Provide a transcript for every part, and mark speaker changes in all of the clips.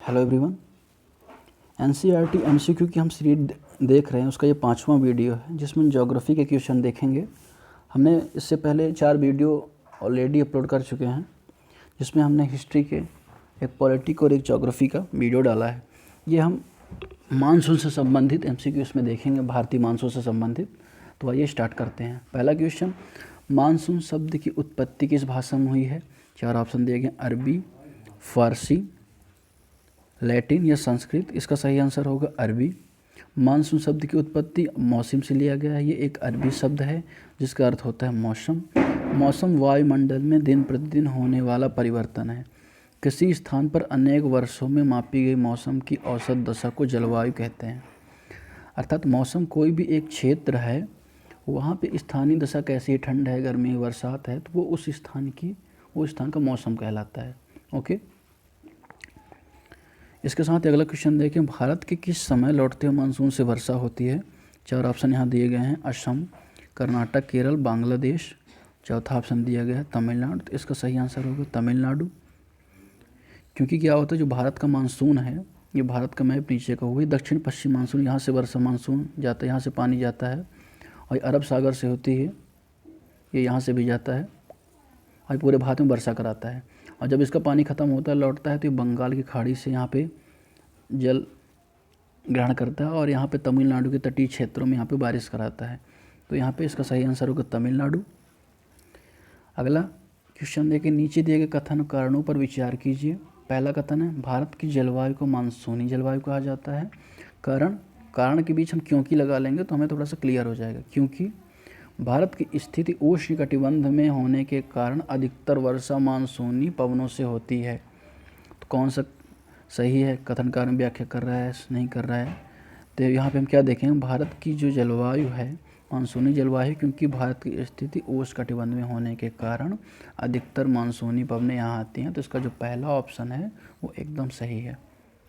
Speaker 1: Hello everyone. NCERT MCQ की हम series देख रहे हैं, उसका ये 5वां वीडियो है जिसमें ज्योग्राफी के क्वेश्चन देखेंगे। हमने इससे पहले 4 वीडियो ऑलरेडी अपलोड कर चुके हैं जिसमें हमने हिस्ट्री के, एक पॉलिटिक और एक ज्योग्राफी का वीडियो डाला है। ये हम मानसून से संबंधित एमसीक्यू इसमें देखेंगे, भारतीय मानसून से संबंधित। तो आइए स्टार्ट करते हैं। पहला क्वेश्चन, मानसून शब्द की उत्पत्ति किस भाषा में हुई है? 4 ऑप्शन दिए गए, अरबी, फारसी, लैटिन या संस्कृत। इसका सही आंसर होगा अरबी। मानसून शब्द की उत्पत्ति मौसम से लिया गया है। ये एक अरबी शब्द है जिसका अर्थ होता है मौसम। मौसम वायुमंडल में दिन प्रतिदिन होने वाला परिवर्तन है। किसी स्थान पर अनेक वर्षों में मापी गई मौसम की औसत दशा को जलवायु कहते हैं। अर्थात मौसम कोई भी एक क्षेत्र है, वहाँ पे स्थानीय दशा कैसी है, ठंड है, गर्मी है, बरसात है, तो वो उस स्थान का मौसम कहलाता है। ओके। इसके साथ अगला क्वेश्चन देखें, भारत के किस समय लौटते हुए मानसून से वर्षा होती है? 4 ऑप्शन यहाँ दिए गए हैं, असम, कर्नाटक, केरल, बांग्लादेश। चौथा ऑप्शन दिया गया है तमिलनाडु। तो इसका सही आंसर होगा तमिलनाडु। क्योंकि क्या होता है, जो भारत का मानसून है, ये भारत का मैप नीचे का हुआ, दक्षिण पश्चिम मानसून, यहाँ से वर्षा मानसून जाता है, यहाँ से पानी जाता है और अरब सागर से होती है, ये यहाँ से भी जाता है और पूरे भारत में वर्षा कराता है। और जब इसका पानी ख़त्म होता है, लौटता है, तो ये बंगाल की खाड़ी से यहाँ पे जल ग्रहण करता है और यहाँ पे तमिलनाडु के तटीय क्षेत्रों में यहाँ पे बारिश कराता है। तो यहाँ पे इसका सही आंसर होगा तमिलनाडु। अगला क्वेश्चन देखिए, नीचे दिए गए कथन कारणों पर विचार कीजिए। पहला कथन है, भारत की जलवायु को मानसूनी जलवायु कहा जाता है। कारण के बीच हम क्योंकि लगा लेंगे तो हमें थोड़ा सा क्लियर हो जाएगा। क्योंकि भारत की स्थिति उष्णकटिबंध में होने के कारण अधिकतर वर्षा मानसूनी पवनों से होती है। तो कौन सा सही है, कथन कारण व्याख्या कर रहा है, नहीं कर रहा है? तो यहाँ पे हम क्या देखेंगे, भारत की जो जलवायु है मानसूनी जलवायु, क्योंकि भारत की स्थिति उष्णकटिबंध में होने के कारण अधिकतर मानसूनी पवनें यहाँ आती हैं। तो इसका जो पहला ऑप्शन है वो एकदम सही है।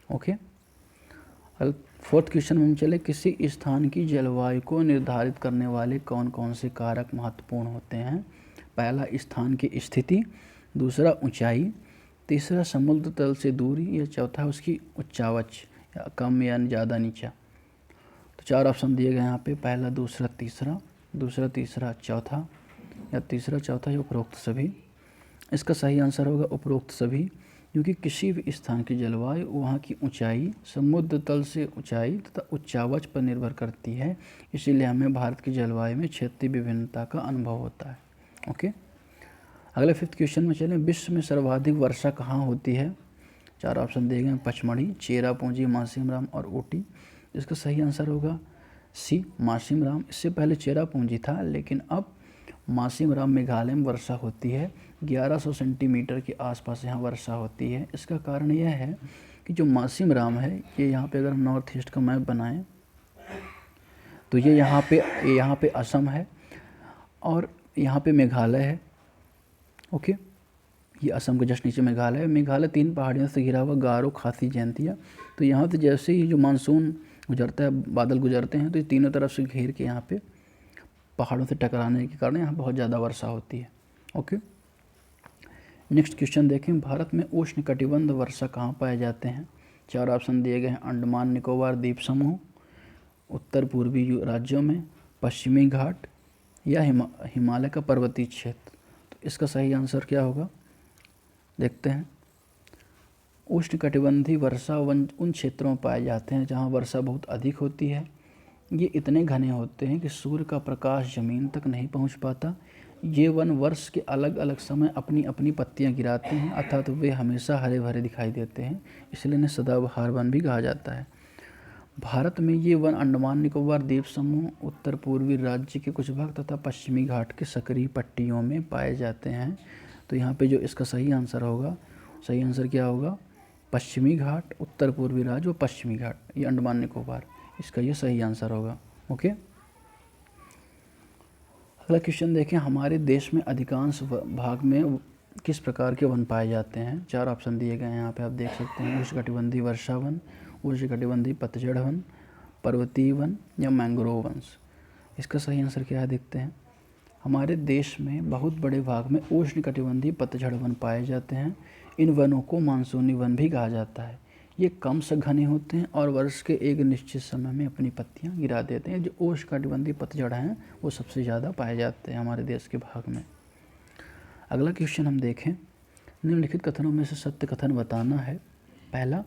Speaker 1: ओके। फोर्थ क्वेश्चन में हम चले, किसी स्थान की जलवायु को निर्धारित करने वाले कौन कौन से कारक महत्वपूर्ण होते हैं? पहला स्थान की स्थिति, दूसरा ऊंचाई, तीसरा समुद्र तल से दूरी, या चौथा उसकी उच्चावच, या कम या ज़्यादा नीचा। तो 4 ऑप्शन दिए गए यहाँ पे, पहला, दूसरा, तीसरा, चौथा, या तीसरा, चौथा, या उपरोक्त सभी। इसका सही आंसर होगा उपरोक्त सभी, क्योंकि किसी भी स्थान की जलवायु वहाँ की ऊंचाई, समुद्र तल से ऊंचाई तथा उच्चावच पर निर्भर करती है। इसीलिए हमें भारत की जलवायु में क्षेत्रीय विभिन्नता का अनुभव होता है। ओके। अगले 5th क्वेश्चन में चलें, विश्व में सर्वाधिक वर्षा कहाँ होती है? 4 ऑप्शन दिए गए, पचमढ़ी, चेरापूंजी, मासिमराम और ऊटी। इसका सही आंसर होगा सी, मासिमराम। इससे पहले चेरापूंजी था, लेकिन अब मासिमराम मेघालय में वर्षा होती है। 1100 सेंटीमीटर के आसपास यहाँ वर्षा होती है। इसका कारण यह है कि जो मासिमराम है, ये यहाँ पे अगर हम नॉर्थ ईस्ट का मैप बनाएं तो ये यहाँ पे असम है और यहाँ पे मेघालय है। ओके। ये असम के जस्ट नीचे मेघालय है। मेघालय 3 पहाड़ियों से घिरा हुआ, गारो, खासी, जयंतिया। तो यहाँ से जैसे ही जो मानसून गुजरता है, बादल गुजरते हैं, तो ये तीनों तरफ से घेर के यहाँ पे पहाड़ों से टकराने के कारण यहाँ बहुत ज़्यादा वर्षा होती है। ओके। नेक्स्ट क्वेश्चन देखें, भारत में उष्णकटिबंध वर्षा कहाँ पाए जाते हैं? 4 ऑप्शन दिए गए हैं, अंडमान निकोबार द्वीप समूह, उत्तर पूर्वी राज्यों में, पश्चिमी घाट, या हिमालय का पर्वतीय क्षेत्र। तो इसका सही आंसर क्या होगा, देखते हैं। उष्णकटिबंधीय वर्षा उन क्षेत्रों में पाए जाते हैं जहाँ वर्षा बहुत अधिक होती है। ये इतने घने होते हैं कि सूर्य का प्रकाश ज़मीन तक नहीं पहुँच पाता। ये वन वर्ष के अलग अलग समय अपनी अपनी पत्तियाँ गिराते हैं, अर्थात वे हमेशा हरे भरे दिखाई देते हैं, इसलिए इन्हें सदाबहार वन भी कहा जाता है। भारत में ये वन अंडमान निकोबार द्वीप समूह, उत्तर पूर्वी राज्य के कुछ भाग तथा पश्चिमी घाट के सक्रिय पट्टियों में पाए जाते हैं। तो यहाँ पे जो इसका सही आंसर होगा, सही आंसर क्या होगा, पश्चिमी घाट, उत्तर पूर्वी राज्य और पश्चिमी घाट, ये अंडमान निकोबार, इसका ये सही आंसर होगा। ओके। अगला क्वेश्चन देखें, हमारे देश में अधिकांश भाग में किस प्रकार के वन पाए जाते हैं? 4 ऑप्शन दिए गए हैं यहाँ पे, आप देख सकते हैं। उष्णकटिबंधीय वर्षा वन, उष्णकटिबंधीय पतझड़ वन, पर्वतीय वन, या मैंग्रोव वंश। इसका सही आंसर क्या है, देखते हैं। हमारे देश में बहुत बड़े भाग में उष्णकटिबंधीय पतझड़ वन पाए जाते हैं। इन वनों को मानसूनी वन भी कहा जाता है। ये कम से घने होते हैं और वर्ष के एक निश्चित समय में अपनी पत्तियां गिरा देते हैं। जो उष्णकटिबंधीय पतझड़ हैं वो सबसे ज़्यादा पाए जाते हैं हमारे देश के भाग में। अगला क्वेश्चन हम देखें, निम्नलिखित कथनों में से सत्य कथन बताना है। पहला,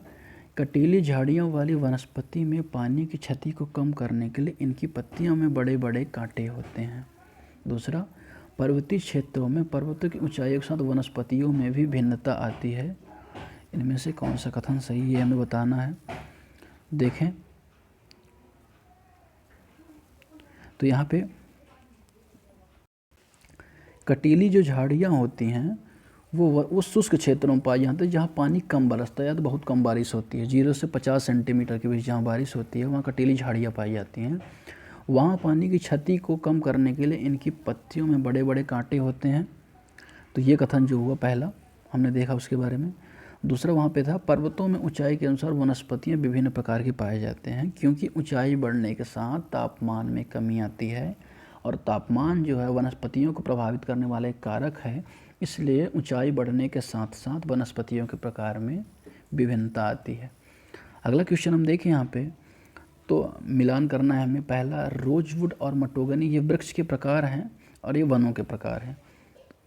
Speaker 1: कटीली झाड़ियों वाली वनस्पति में पानी की क्षति को कम करने के लिए इनकी पत्तियों में बड़े बड़े कांटे होते हैं। दूसरा, पर्वतीय क्षेत्रों में पर्वतों की ऊंचाई के साथ वनस्पतियों में भी भिन्नता आती है। इनमें से कौन सा कथन सही है हमें बताना है। देखें तो यहाँ पे कटीली जो झाड़ियाँ होती हैं वो शुष्क क्षेत्रों में पाई जाती है, जहाँ पानी कम बरसता है या तो बहुत कम बारिश होती है। 0 से 50 सेंटीमीटर के बीच जहाँ बारिश होती है वहाँ कटीली झाड़ियाँ पाई जाती हैं। वहाँ पानी की क्षति को कम करने के लिए इनकी पत्तियों में बड़े बड़े कांटे होते हैं। तो ये कथन जो हुआ पहला हमने देखा उसके बारे में। दूसरा वहाँ पे था, पर्वतों में ऊंचाई के अनुसार वनस्पतियाँ विभिन्न प्रकार के पाए जाते हैं, क्योंकि ऊंचाई बढ़ने के साथ तापमान में कमी आती है और तापमान जो है वनस्पतियों को प्रभावित करने वाला एक कारक है। इसलिए ऊंचाई बढ़ने के साथ साथ वनस्पतियों के प्रकार में विभिन्नता आती है। अगला क्वेश्चन हम देखें यहाँ पे, तो मिलान करना है हमें। पहला, रोजवुड और मटोगनी ये वृक्ष के प्रकार हैं और ये वनों के प्रकार हैं।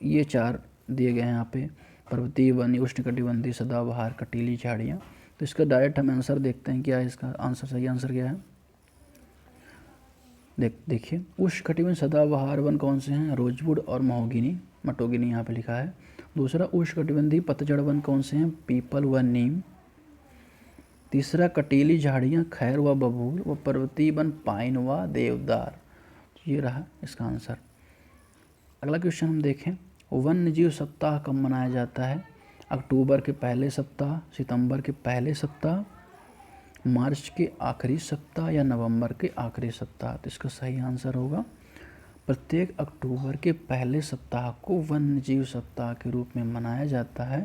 Speaker 1: ये 4 दिए गए हैं यहाँ पे, पर्वतीय वन, उष्णकटिबंधीय, सदाबहार, कटीली झाड़ियाँ। तो इसका डायरेक्ट हम आंसर देखते हैं, क्या है इसका आंसर, सही आंसर क्या है। देखिए उष्णकटिबंधीय सदाबहार वन कौन से हैं, रोजवुड और मटोगिनी यहाँ पे लिखा है। दूसरा, उष्णकटिबंधीय पतझड़ वन कौन से हैं, पीपल व नीम। तीसरा, कटीली झाड़ियाँ खैर व बबूल व पर्वतीय वन पाइन व देवदार। ये रहा इसका आंसर। अगला क्वेश्चन हम देखें, वन्य जीव सप्ताह कब मनाया जाता है। अक्टूबर के पहले सप्ताह, सितंबर के पहले सप्ताह, मार्च के आखिरी सप्ताह या नवंबर के आखिरी सप्ताह। तो इसका सही आंसर होगा प्रत्येक अक्टूबर के पहले सप्ताह को वन्य जीव सप्ताह के रूप में मनाया जाता है,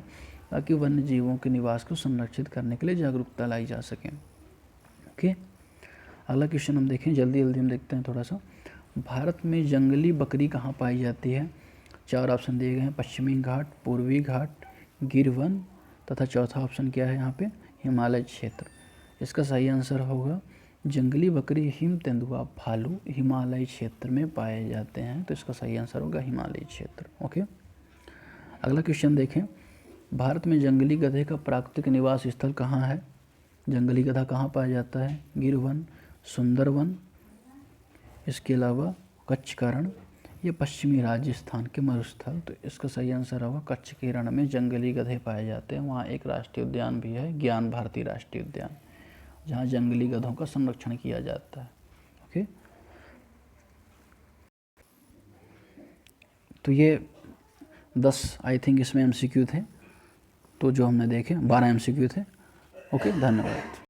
Speaker 1: ताकि वन्य जीवों के निवास को संरक्षित करने के लिए जागरूकता लाई जा सके। ओके, अगला क्वेश्चन हम देखें, जल्दी जल्दी हम देखते हैं थोड़ा सा। भारत में जंगली बकरी कहाँ पाई जाती है। 4 ऑप्शन दिए गए हैं, पश्चिमी घाट, पूर्वी घाट, गिर वन तथा चौथा ऑप्शन क्या है यहाँ पे, हिमालय क्षेत्र। इसका सही आंसर होगा जंगली बकरी हिम तेंदुआ भालू हिमालय क्षेत्र में पाए जाते हैं। तो इसका सही आंसर होगा हिमालय क्षेत्र। ओके, अगला क्वेश्चन देखें, भारत में जंगली गधे का प्राकृतिक निवास स्थल कहाँ है। जंगली गधा कहाँ पाया जाता है, गिर वन, सुंदरवन, इसके अलावा कच्छ का रण, ये पश्चिमी राजस्थान के मरुस्थल। तो इसका सही आंसर होगा कच्छ के रण में जंगली गधे पाए जाते हैं। वहाँ एक राष्ट्रीय उद्यान भी है, ज्ञान भारती राष्ट्रीय उद्यान, जहाँ जंगली गधों का संरक्षण किया जाता है। ओके, तो ये 10 आई थिंक इसमें MCQ थे, तो जो हमने देखे 12 MCQ थे। ओके, धन्यवाद।